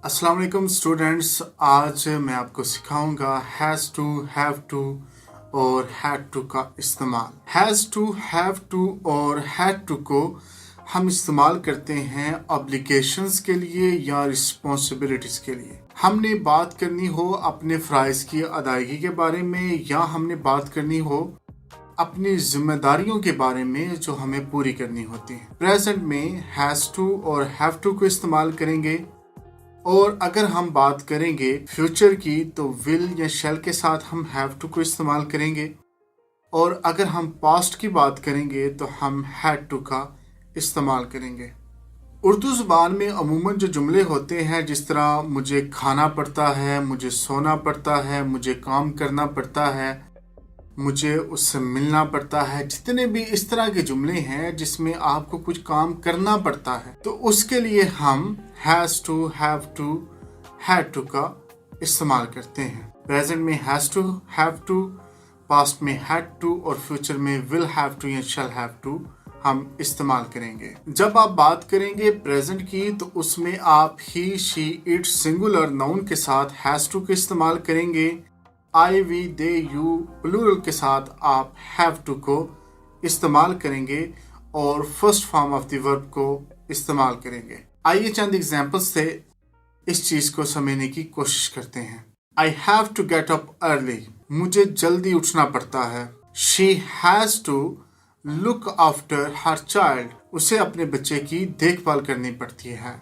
अस्सलाम वालेकुम स्टूडेंट्स। आज मैं आपको सिखाऊंगा हैज़ टू, हैव टू और हैड टू का इस्तेमाल। हैज़ टू, हैव टू और हैड टू को हम इस्तेमाल करते हैं ऑब्लिगेशंस के लिए या रिस्पॉन्सिबिलिटीज़ के लिए। हमने बात करनी हो अपने फ़राइज़ की अदायगी के बारे में या हमने बात करनी हो अपनी जिम्मेदारियों के बारे में जो हमें पूरी करनी होती है। प्रेजेंट में हैज़ टू और हैव टू को इस्तेमाल करेंगे, और अगर हम बात करेंगे फ्यूचर की तो विल या शैल के साथ हम हैव टू को इस्तेमाल करेंगे, और अगर हम पास्ट की बात करेंगे तो हम हैड टू का इस्तेमाल करेंगे। उर्दू ज़ुबान में अमूमन जो जुमले होते हैं, जिस तरह मुझे खाना पड़ता है, मुझे सोना पड़ता है, मुझे काम करना पड़ता है, मुझे उससे मिलना पड़ता है, जितने भी इस तरह के जुमले हैं जिसमें आपको कुछ काम करना पड़ता है, तो उसके लिए हम has to, have to, had to का इस्तेमाल करते हैं। प्रेजेंट में has to, have to, past में हैड टू और फ्यूचर में विल हैव टू या शैल हैव टू हम इस्तेमाल करेंगे। जब आप बात करेंगे प्रेजेंट की तो उसमें आप ही, शी, इट सिंगुलर नाउन के साथ हैज़ टू का इस्तेमाल करेंगे। आई, वी, दे, यू प्लूरल के साथ आप हैव टू को इस्तेमाल करेंगे और first form of the verb को इस्तेमाल करेंगे। आइए चंद एग्जांपल्स से इस चीज को समझने की कोशिश करते हैं। I have to get up early, मुझे जल्दी उठना पड़ता है। She has to look after her child, उसे अपने बच्चे की देखभाल करनी पड़ती है।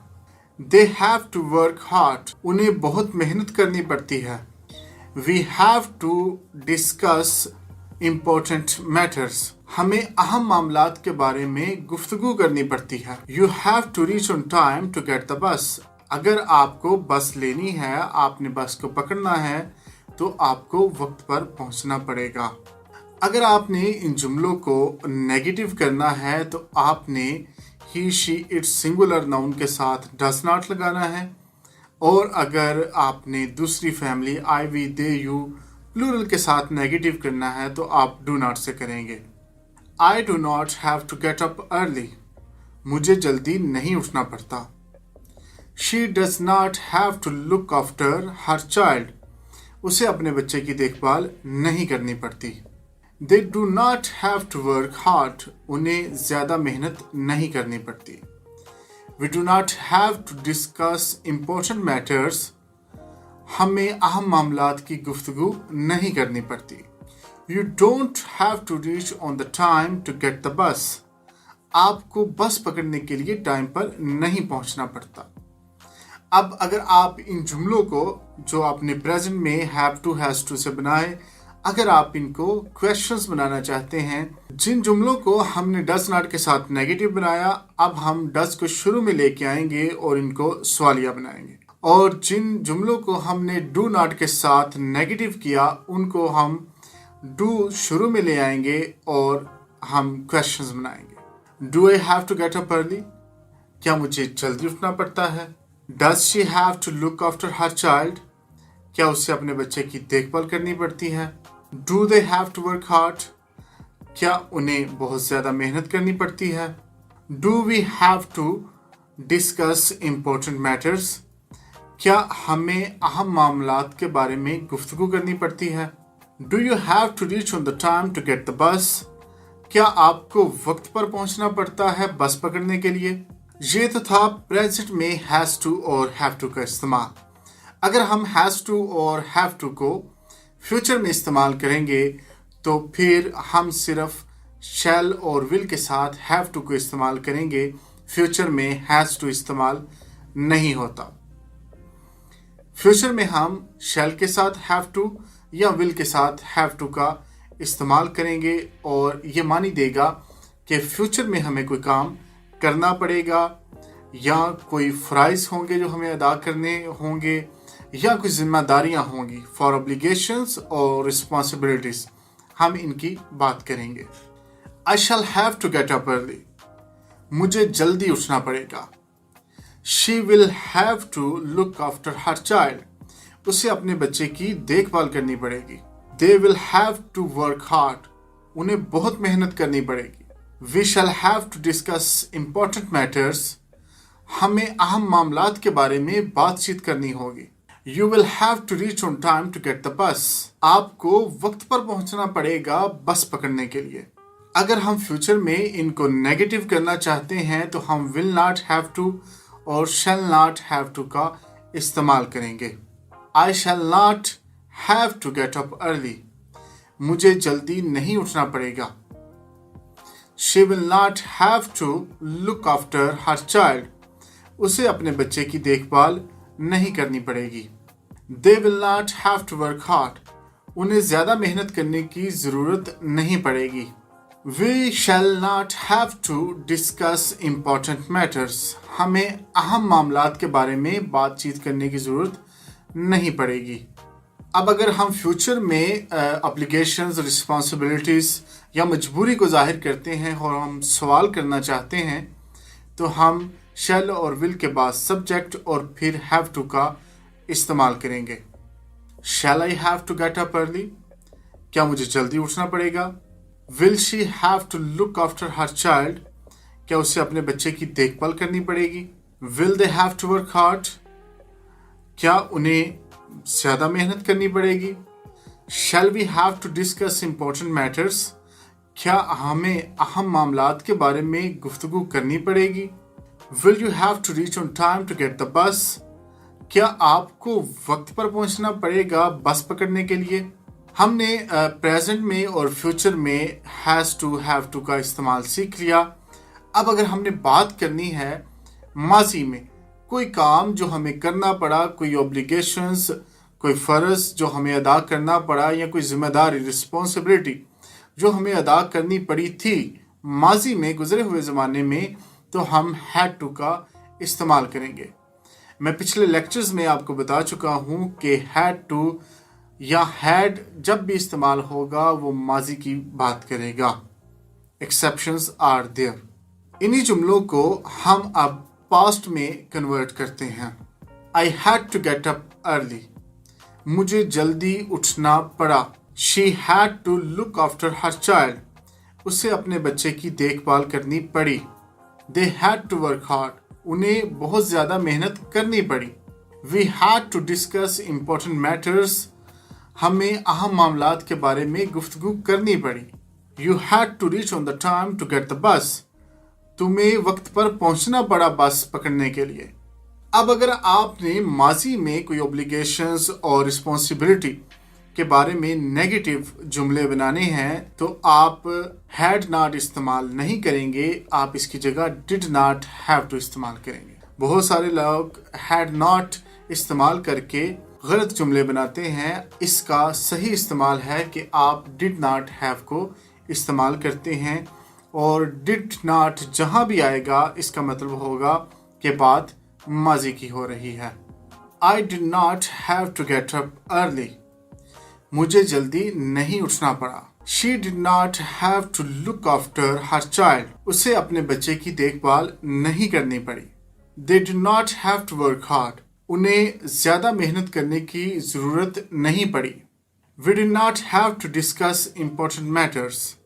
They have to work hard, उन्हें बहुत मेहनत करनी पड़ती है। We have to discuss important matters, हमें अहम मामलात के बारे में गुफ्तगू करनी पड़ती है। You have to reach on time to get the bus, अगर आपको बस लेनी है, आपने बस को पकड़ना है तो आपको वक्त पर पहुंचना पड़ेगा। अगर आपने इन जुमलों को नेगेटिव करना है तो आपने he, she, it singular noun के साथ does not लगाना है, और अगर आपने दूसरी family I, we, they, you plural के साथ नेगेटिव करना है तो आप डू नॉट से करेंगे। I do not have to get up early, मुझे जल्दी नहीं उठना पड़ता। She does not have to look after her child, उसे अपने बच्चे की देखभाल नहीं करनी पड़ती। They do not have to work hard, उन्हें ज़्यादा मेहनत नहीं करनी पड़ती। We do not have to discuss important matters, हमें अहम मामलात की गुफ्तगू नहीं करनी पड़ती। You don't have to reach on the time to get the bus, आपको बस पकड़ने के लिए टाइम पर नहीं पहुंचना पड़ता। अब अगर आप इन जुमलों को जो आपने प्रेजेंट में हैव टू, हैज़ टू से बनाए, अगर आप इनको क्वेश्चंस बनाना चाहते हैं, जिन जुमलों को हमने डज नॉट के साथ नेगेटिव बनाया, अब हम डज को शुरू में लेके आएंगे और इनको सवालिया बनाएंगे, और जिन जुमलों को हमने डू नॉट के साथ नेगेटिव किया उनको हम डू शुरू में ले आएंगे और हम क्वेश्चंस बनाएंगे। Do I have to get up early, क्या मुझे जल्दी उठना पड़ता है। Does she have to look after her child, क्या उसे अपने बच्चे की देखभाल करनी पड़ती है। Do they have to work hard, क्या उन्हें बहुत ज़्यादा मेहनत करनी पड़ती है। Do we have to discuss important matters, क्या हमें अहम मामलात के बारे में गुफ्तगू करनी पड़ती है। Do you have to reach on the time to get the bus, क्या आपको वक्त पर पहुंचना पड़ता है बस पकड़ने के लिए। ये तो था प्रेजेंट में हैज़ टू और हैव टू का इस्तेमाल। अगर हम हैज़ टू और हैव टू को फ्यूचर में इस्तेमाल करेंगे तो फिर हम सिर्फ शैल और विल के साथ हैव टू को इस्तेमाल करेंगे, फ्यूचर में हैज़ टू इस्तेमाल नहीं होता। फ्यूचर में हम शैल के साथ हैव टू या विल के साथ हैव टू का इस्तेमाल करेंगे, और ये मानी देगा कि फ्यूचर में हमें कोई काम करना पड़ेगा या कोई फ़राइज़ होंगे जो हमें अदा करने होंगे या कुछ जिम्मेदारियां होंगी। फॉर ऑब्लिगेशंस और रिस्पॉन्सिबिलिटीज हम इनकी बात करेंगे। I shall have to get up early, मुझे जल्दी उठना पड़ेगा। She will have to look after her child, उसे अपने बच्चे की देखभाल करनी पड़ेगी। They will have to work hard, उन्हें बहुत मेहनत करनी पड़ेगी। We shall have to discuss important matters, हमें अहम मामलात के बारे में बातचीत करनी होगी। You will have to reach on time to get the bus. आपको वक्त पर पहुंचना पड़ेगा बस पकड़ने के लिए। अगर हम फ्यूचर में इनको नेगेटिव करना चाहते हैं तो हम will not have to और shall not have to का इस्तेमाल करेंगे। I shall not have to get up early. मुझे जल्दी नहीं उठना पड़ेगा। She will not have to look after her child. उसे अपने बच्चे की देखभाल नहीं करनी पड़ेगी। They will not have to work hard. उन्हें ज़्यादा मेहनत करने की ज़रूरत नहीं पड़ेगी। We shall not have to discuss important matters. हमें अहम मामलात के बारे में बातचीत करने की ज़रूरत नहीं पड़ेगी। अब अगर हम फ्यूचर में ऑब्लिगेशंस, रिस्पॉन्सिबिलिटीज़ या मजबूरी को जाहिर करते हैं और हम सवाल करना चाहते हैं तो हम शैल और विल के बाद सब्जेक्ट और फिर हैव टू का इस्तेमाल करेंगे। Shall I have to get up early? क्या मुझे जल्दी उठना पड़ेगा? Will she have to look after her child? क्या उसे अपने बच्चे की देखभाल करनी पड़ेगी? Will they have to work hard? क्या उन्हें ज़्यादा मेहनत करनी पड़ेगी? Shall we have to discuss important matters? क्या हमें अहम मामलात के बारे में गुफ्तगू करनी पड़ेगी? Will you have to reach on time to get the bus? क्या आपको वक्त पर पहुंचना पड़ेगा बस पकड़ने के लिए? हमने प्रेजेंट में और फ्यूचर में हैज़ टू, हैव टू का इस्तेमाल सीख लिया। अब अगर हमने बात करनी है माजी में, कोई काम जो हमें करना पड़ा, कोई ऑब्लिगेशंस, कोई फ़र्ज जो हमें अदा करना पड़ा या कोई ज़िम्मेदारी, रिस्पॉन्सिबिलिटी जो हमें अदा करनी पड़ी थी माजी में, गुज़रे हुए ज़माने में, तो हम हैड टू का इस्तेमाल करेंगे। मैं पिछले लेक्चर्स में आपको बता चुका हूँ कि हैड टू या हैड जब भी इस्तेमाल होगा वो माजी की बात करेगा। Exceptions are there. इन्हीं जुमलों को हम अब पास्ट में कन्वर्ट करते हैं। I had to get up early. मुझे जल्दी उठना पड़ा। She had to look after her child. उसे अपने बच्चे की देखभाल करनी पड़ी। They had to work hard. उन्हें बहुत ज़्यादा मेहनत करनी पड़ी। We had to discuss important matters. हमें अहम मामलात के बारे में गुफ्तगू करनी पड़ी। You had to reach on the time to get the bus. तुम्हें वक्त पर पहुंचना पड़ा बस पकड़ने के लिए। अब अगर आपने माजी में कोई ऑब्लिगेशंस और रिस्पॉन्सिबिलिटी के बारे में नेगेटिव जुमले बनाने हैं तो आप हैड नॉट इस्तेमाल नहीं करेंगे, आप इसकी जगह डिड नॉट हैव टू इस्तेमाल करेंगे। बहुत सारे लोग हैड नॉट इस्तेमाल करके गलत जुमले बनाते हैं। इसका सही इस्तेमाल है कि आप डिड नॉट हैव को इस्तेमाल करते हैं और डिड नॉट जहाँ भी आएगा इसका मतलब होगा कि बात माजी की हो रही है। I did not have to get up early. मुझे जल्दी नहीं उठना पड़ा। She did not have to look after her child. उसे अपने बच्चे की देखभाल नहीं करनी पड़ी। They did not have to work hard. उन्हें ज़्यादा मेहनत करने की ज़रूरत नहीं पड़ी। We did not have to discuss important matters.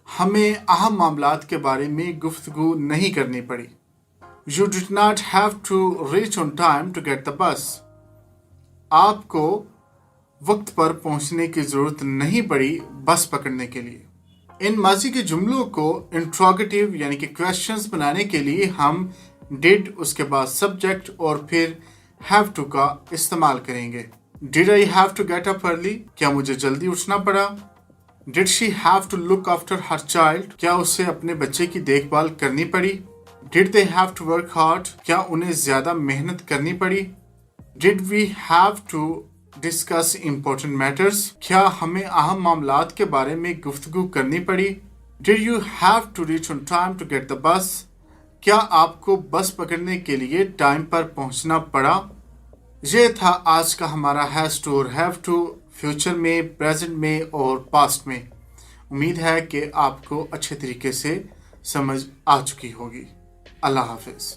हमें अहम मामलात के बारे में गुफ्तगू नहीं करनी पड़ी। You did not have to reach on time to get the bus. आपको वक्त पर पहुंचने की ज़रूरत नहीं पड़ी बस पकड़ने के लिए। इन माजी के जुमलों को इंट्रोगेटिव यानी कि क्वेश्चंस बनाने के लिए हम डिड, उसके बाद सब्जेक्ट और फिर हैव टू का इस्तेमाल करेंगे। Did I have to get up early? क्या मुझे जल्दी उठना पड़ा? Did she have to look after her child? क्या उसे अपने बच्चे की देखभाल करनी पड़ी? Did they have to work hard? क्या उन्हें ज़्यादा मेहनत करनी पड़ी? Did we have to discuss important matters? क्या हमें अहम मामलात के बारे में गुफ्तगू करनी पड़ी? Did you have to reach on time to get the bus? क्या आपको बस पकड़ने के लिए टाइम पर पहुंचना पड़ा? ये था आज का हमारा हैज़ टू और हैव टू फ्यूचर में, प्रेजेंट में और पास्ट में। उम्मीद है कि आपको अच्छे तरीके से समझ आ चुकी होगी। अल्लाह हाफिज़।